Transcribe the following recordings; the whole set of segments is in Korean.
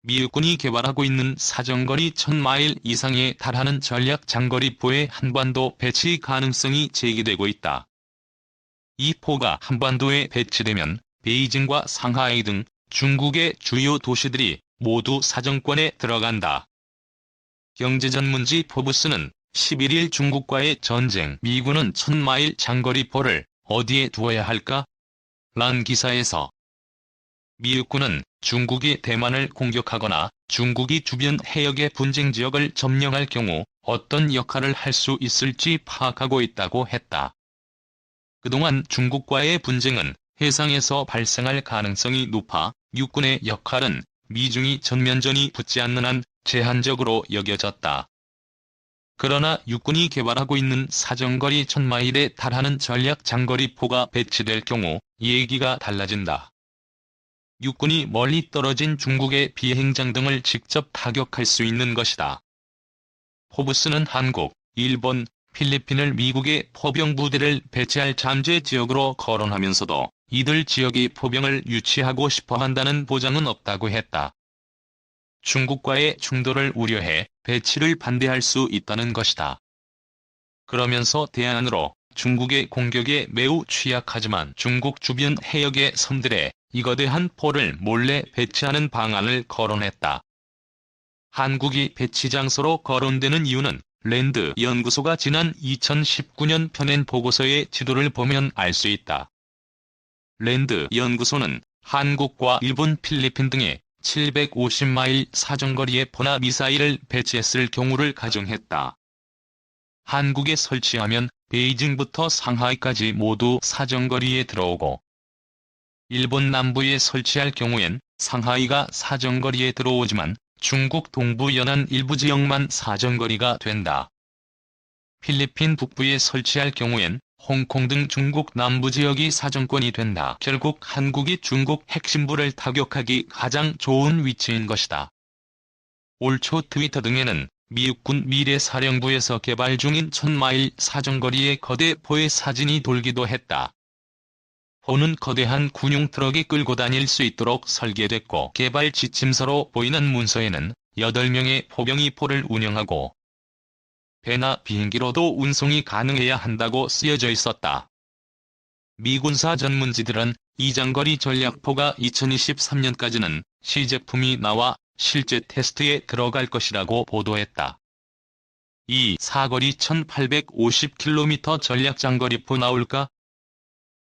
미국군이 개발하고 있는 사정거리 1000마일 이상에 달하는 전략 장거리포의 한반도 배치 가능성이 제기되고 있다. 이 포가 한반도에 배치되면 베이징과 상하이 등 중국의 주요 도시들이 모두 사정권에 들어간다. 경제전문지 포브스는 11일 중국과의 전쟁 미군은 1000마일 장거리포를 어디에 두어야 할까? 란 기사에서 미국군은 중국이 대만을 공격하거나 중국이 주변 해역의 분쟁 지역을 점령할 경우 어떤 역할을 할 수 있을지 파악하고 있다고 했다. 그동안 중국과의 분쟁은 해상에서 발생할 가능성이 높아 육군의 역할은 미중이 전면전이 붙지 않는 한 제한적으로 여겨졌다. 그러나 육군이 개발하고 있는 사정거리 1000마일에 달하는 전략 장거리포가 배치될 경우 얘기가 달라진다. 육군이 멀리 떨어진 중국의 비행장 등을 직접 타격할 수 있는 것이다. 포브스는 한국, 일본, 필리핀을 미국의 포병 부대를 배치할 잠재 지역으로 거론하면서도 이들 지역이 포병을 유치하고 싶어 한다는 보장은 없다고 했다. 중국과의 충돌을 우려해 배치를 반대할 수 있다는 것이다. 그러면서 대안으로 중국의 공격에 매우 취약하지만 중국 주변 해역의 섬들에 이거대한 포를 몰래 배치하는 방안을 거론했다. 한국이 배치 장소로 거론되는 이유는 랜드 연구소가 지난 2019년 펴낸 보고서의 지도를 보면 알 수 있다. 랜드 연구소는 한국과 일본, 필리핀 등에 750마일 사정거리의 포나 미사일을 배치했을 경우를 가정했다. 한국에 설치하면 베이징부터 상하이까지 모두 사정거리에 들어오고 일본 남부에 설치할 경우엔 상하이가 사정거리에 들어오지만 중국 동부 연안 일부 지역만 사정거리가 된다. 필리핀 북부에 설치할 경우엔 홍콩 등 중국 남부 지역이 사정권이 된다. 결국 한국이 중국 핵심부를 타격하기 가장 좋은 위치인 것이다. 올 초 트위터 등에는 미국군 미래사령부에서 개발 중인 1000마일 사정거리의 거대 포의 사진이 돌기도 했다. 포는 거대한 군용 트럭이 끌고 다닐 수 있도록 설계됐고 개발 지침서로 보이는 문서에는 8명의 포병이 포를 운영하고 배나 비행기로도 운송이 가능해야 한다고 쓰여져 있었다. 미군사 전문지들은 이 장거리 전략포가 2023년까지는 시제품이 나와 실제 테스트에 들어갈 것이라고 보도했다. 이 사거리 1850km 전략 장거리포 나올까?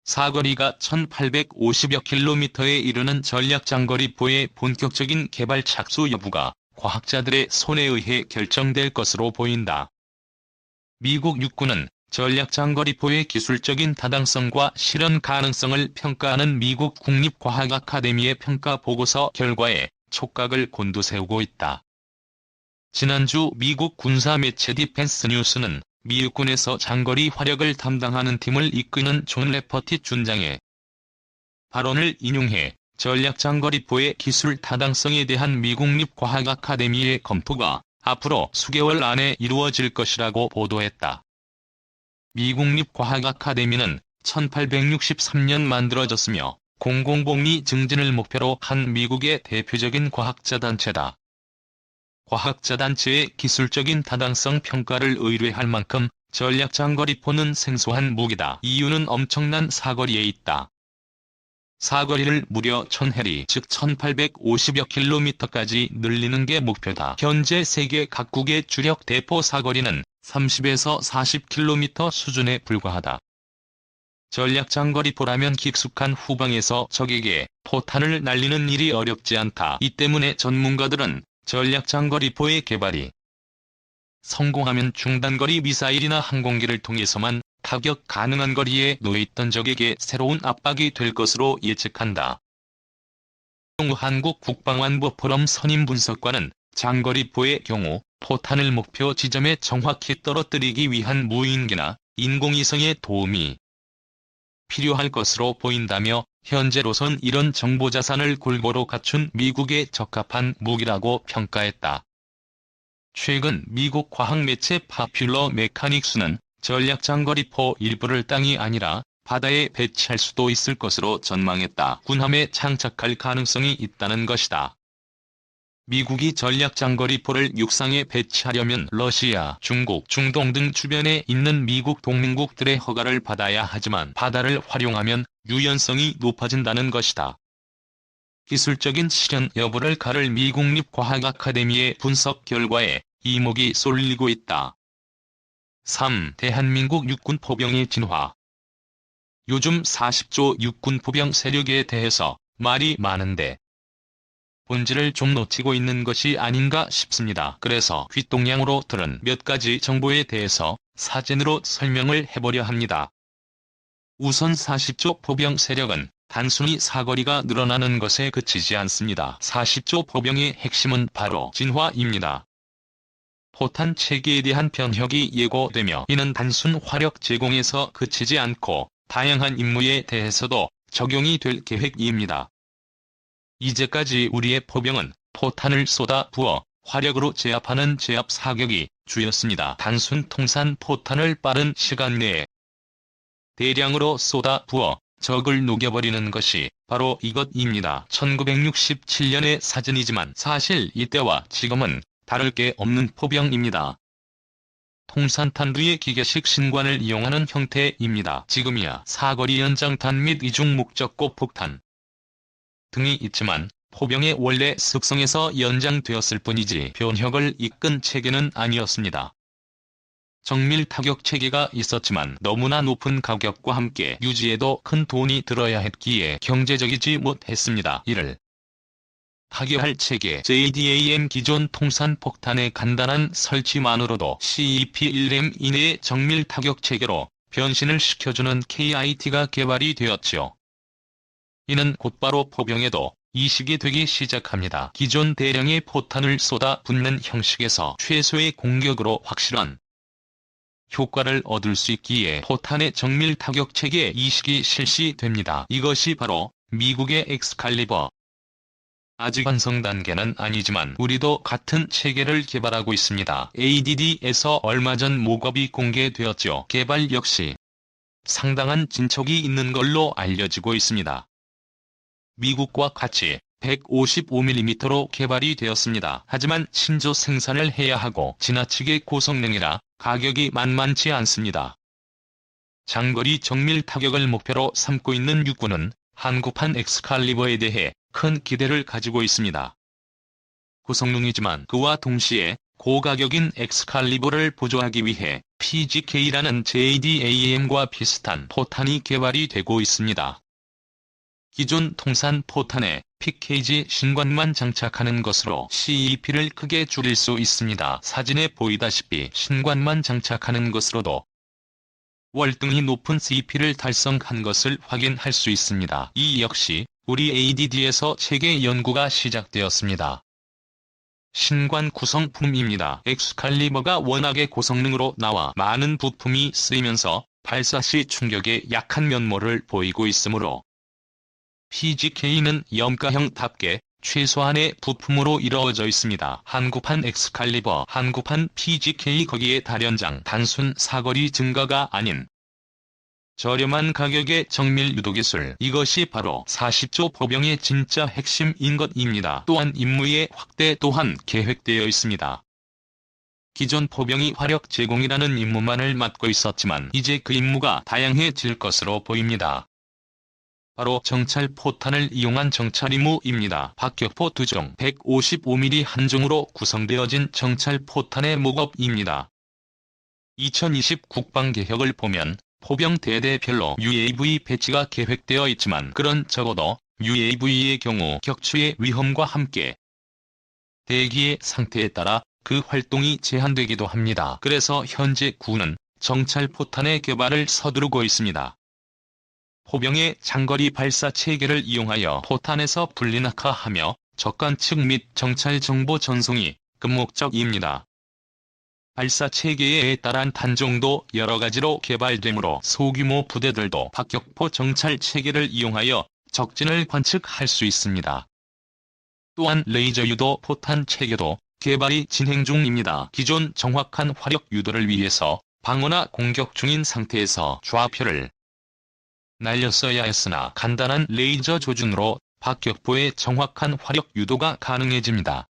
사거리가 1850여 킬로미터에 이르는 전략 장거리포의 본격적인 개발 착수 여부가 과학자들의 손에 의해 결정될 것으로 보인다. 미국 육군은 전략 장거리포의 기술적인 타당성과 실현 가능성을 평가하는 미국 국립과학아카데미의 평가 보고서 결과에 촉각을 곤두세우고 있다. 지난주 미국 군사 매체 디펜스 뉴스는 미 육군에서 장거리 화력을 담당하는 팀을 이끄는 존 레퍼티 준장의 발언을 인용해 전략 장거리포의 기술 타당성에 대한 미국립과학아카데미의 검토가 앞으로 수개월 안에 이루어질 것이라고 보도했다. 미국립과학아카데미는 1863년 만들어졌으며 공공복리 증진을 목표로 한 미국의 대표적인 과학자 단체다. 과학자 단체의 기술적인 타당성 평가를 의뢰할 만큼 전략 장거리포는 생소한 무기다. 이유는 엄청난 사거리에 있다. 사거리를 무려 1000해리 즉 1850여 킬로미터까지 늘리는 게 목표다. 현재 세계 각국의 주력 대포 사거리는 30에서 40km 수준에 불과하다. 전략 장거리포라면 깊숙한 후방에서 적에게 포탄을 날리는 일이 어렵지 않다. 이 때문에 전문가들은 전략 장거리포의 개발이 성공하면 중단거리 미사일이나 항공기를 통해서만 타격 가능한 거리에 놓여있던 적에게 새로운 압박이 될 것으로 예측한다. 한국 국방안보 포럼 선임 분석관은 장거리포의 경우 포탄을 목표 지점에 정확히 떨어뜨리기 위한 무인기나 인공위성의 도움이 필요할 것으로 보인다며 현재로선 이런 정보자산을 골고루 갖춘 미국에 적합한 무기라고 평가했다. 최근 미국 과학매체 파퓰러 메카닉스는 전략 장거리포 일부를 땅이 아니라 바다에 배치할 수도 있을 것으로 전망했다. 군함에 장착할 가능성이 있다는 것이다. 미국이 전략장거리포를 육상에 배치하려면 러시아, 중국, 중동 등 주변에 있는 미국 동맹국들의 허가를 받아야 하지만 바다를 활용하면 유연성이 높아진다는 것이다. 기술적인 실현 여부를 가를 미 국립과학아카데미의 분석 결과에 이목이 쏠리고 있다. 3. 대한민국 육군 포병의 진화. 요즘 40조 육군 포병 세력에 대해서 말이 많은데 본질을 좀 놓치고 있는 것이 아닌가 싶습니다. 그래서 귓동양으로 들은 몇 가지 정보에 대해서 사전으로 설명을 해보려 합니다. 우선 40조 포병 세력은 단순히 사거리가 늘어나는 것에 그치지 않습니다. 40조 포병의 핵심은 바로 진화입니다. 포탄 체계에 대한 변혁이 예고되며 이는 단순 화력 제공에서 그치지 않고 다양한 임무에 대해서도 적용이 될 계획입니다. 이제까지 우리의 포병은 포탄을 쏟아 부어 화력으로 제압하는 제압 사격이 주였습니다. 단순 통산 포탄을 빠른 시간 내에 대량으로 쏟아 부어 적을 녹여버리는 것이 바로 이것입니다. 1967년의 사진이지만 사실 이때와 지금은 다를 게 없는 포병입니다. 통산탄두의 기계식 신관을 이용하는 형태입니다. 지금이야 사거리 연장탄 및 이중 목적고 폭탄 등이 있지만 포병의 원래 습성에서 연장되었을 뿐이지 변혁을 이끈 체계는 아니었습니다. 정밀 타격 체계가 있었지만 너무나 높은 가격과 함께 유지에도 큰 돈이 들어야 했기에 경제적이지 못했습니다. 이를 타결할 체계 JDAM 기존 통산 폭탄의 간단한 설치만으로도 CEP-1M 이내의 정밀 타격 체계로 변신을 시켜주는 KIT가 개발이 되었지요. 이는 곧바로 포병에도 이식이 되기 시작합니다. 기존 대량의 포탄을 쏟아 붓는 형식에서 최소의 공격으로 확실한 효과를 얻을 수 있기에 포탄의 정밀 타격 체계 이식이 실시됩니다. 이것이 바로 미국의 엑스칼리버. 아직 완성 단계는 아니지만 우리도 같은 체계를 개발하고 있습니다. ADD에서 얼마 전 모급이 공개되었죠. 개발 역시 상당한 진척이 있는 걸로 알려지고 있습니다. 미국과 같이 155mm로 개발이 되었습니다. 하지만 신조 생산을 해야 하고 지나치게 고성능이라 가격이 만만치 않습니다. 장거리 정밀 타격을 목표로 삼고 있는 육군은 한국판 엑스칼리버에 대해 큰 기대를 가지고 있습니다. 고성능이지만 그와 동시에 고가격인 엑스칼리버를 보조하기 위해 PGK라는 JDAM과 비슷한 포탄이 개발이 되고 있습니다. 기존 통산 포탄에 PKG 신관만 장착하는 것으로 CEP를 크게 줄일 수 있습니다. 사진에 보이다시피 신관만 장착하는 것으로도 월등히 높은 CEP를 달성한 것을 확인할 수 있습니다. 이 역시 우리 ADD에서 체계 연구가 시작되었습니다. 신관 구성품입니다. 엑스칼리버가 워낙에 고성능으로 나와 많은 부품이 쓰이면서 발사 시 충격에 약한 면모를 보이고 있으므로 PGK는 염가형답게 최소한의 부품으로 이루어져 있습니다. 한국판 엑스칼리버, 한국판 PGK 거기에 다련장 단순 사거리 증가가 아닌 저렴한 가격의 정밀 유도기술, 이것이 바로 40조 포병의 진짜 핵심인 것입니다. 또한 임무의 확대 또한 계획되어 있습니다. 기존 포병이 화력 제공이라는 임무만을 맡고 있었지만 이제 그 임무가 다양해질 것으로 보입니다. 바로 정찰 포탄을 이용한 정찰 임무입니다. 박격포 2종, 155mm 한 종으로 구성되어진 정찰 포탄의 목업입니다. 2020 국방개혁을 보면 포병 대대별로 UAV 배치가 계획되어 있지만 그런 적어도 UAV의 경우 격추의 위험과 함께 대기의 상태에 따라 그 활동이 제한되기도 합니다. 그래서 현재 군은 정찰 포탄의 개발을 서두르고 있습니다. 포병의 장거리 발사 체계를 이용하여 포탄에서 분리낙하하며 적관측 및 정찰 정보 전송이 그 목적입니다. 발사 체계에 따른 단종도 여러 가지로 개발되므로 소규모 부대들도 박격포 정찰 체계를 이용하여 적진을 관측할 수 있습니다. 또한 레이저 유도 포탄 체계도 개발이 진행 중입니다. 기존 정확한 화력 유도를 위해서 방어나 공격 중인 상태에서 좌표를 날렸어야 했으나 간단한 레이저 조준으로 박격포의 정확한 화력 유도가 가능해집니다.